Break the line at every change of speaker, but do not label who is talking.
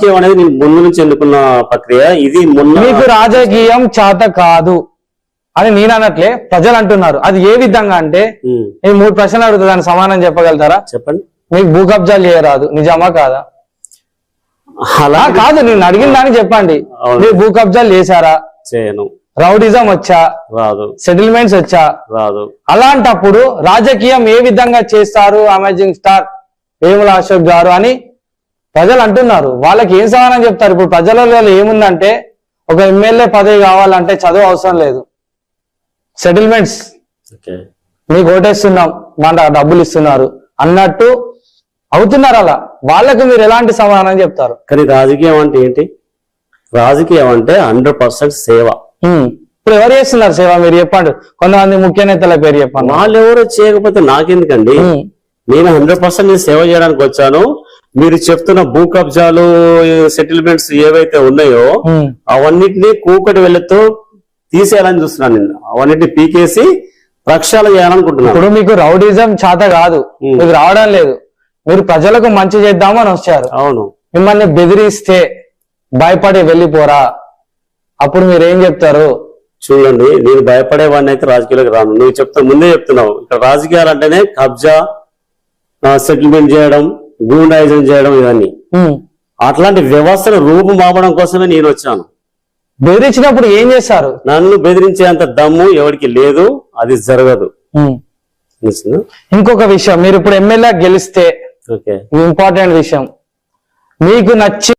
రాజకీయం అనేది నేను ముందు నుంచి ఎన్నుకున్న ప్రక్రియ. ఇది
మీకు రాజకీయం చేత కాదు అని నేను అన్నట్లే ప్రజలు అంటున్నారు. అది ఏ విధంగా అంటే, నేను 3 ప్రశ్నలు అడుగుతా, దానికి సమాధానం చెప్పగలుగుతారా?
చెప్పండి.
మీకు భూ కబ్జాలు చేయరాదు, నిజమా కాదా? అలా కాదు, నేను అడిగిన దానికి చెప్పండి. మీరు భూ కబ్జాలు చేశారా?
చేయను.
రౌడిజం వచ్చా?
రాదు.
సెటిల్మెంట్స్ వచ్చా?
రాదు.
అలాంటప్పుడు రాజకీయం ఏ విధంగా చేస్తారు అమేజింగ్ స్టార్ వేముల అశోక్ గారు అని ప్రజలు అంటున్నారు. వాళ్ళకి ఏం సమాధానం చెప్తారు? ఇప్పుడు ప్రజలలో ఏముందంటే, ఒక ఎమ్మెల్యే పదవి కావాలంటే చదువు అవసరం లేదు, సెటిల్మెంట్స్, మీకు ఓటేస్తున్నాం, మన డబ్బులు ఇస్తున్నారు అన్నట్టు అవుతున్నారు. అలా వాళ్ళకు మీరు ఎలాంటి సమాధానం చెప్తారు?
కానీ రాజకీయం అంటే ఏంటి? రాజకీయం అంటే 100% సేవ.
ఇప్పుడు ఎవరు చేస్తున్నారు సేవ? మీరు చెప్పండి. కొంతమంది ముఖ్య నేతల పేరు చెప్పండి.
వాళ్ళు ఎవరో చేయకపోతే నాకెందుకండి? నేను 100% సేవ చేయడానికి వచ్చాను. మీరు చెప్తున్న భూ కబ్జాలు, సెటిల్మెంట్స్ ఏవైతే ఉన్నాయో అవన్నిటినీ కూకటి వెళ్ళతో తీసేయాలని చూస్తున్నాను. నేను అవన్నిటిని పీకేసి ప్రక్షాళన చేయాలనుకుంటున్నాను.
ఇప్పుడు మీకు రౌడిజం చేత కాదు, మీకు రావడం లేదు, మీరు ప్రజలకు మంచి చేద్దామని వచ్చారు.
అవును.
మిమ్మల్ని బెదిరిస్తే భయపడి వెళ్ళిపోరా? అప్పుడు మీరు ఏం చెప్తారు?
చూడండి, నేను భయపడేవాడిని అయితే రాజకీయాలకు రాను. నువ్వు ముందే చెప్తున్నావు, ఇక్కడ రాజకీయాలు అంటేనే కబ్జా, సెటిల్మెంట్ చేయడం, గూండాయిజం చేయడం, ఇవన్నీ. అట్లాంటి వ్యవస్థను రూపుమాపడం కోసమే నేను వచ్చాను.
బెదిరించినప్పుడు ఏం చేస్తారు?
నన్ను బెదిరించేంత దమ్ము ఎవరికి లేదు, అది జరగదు.
ఇంకొక విషయం, మీరు ఇప్పుడు ఎమ్మెల్యే గెలిస్తే ఇంపార్టెంట్ విషయం, మీకు నచ్చి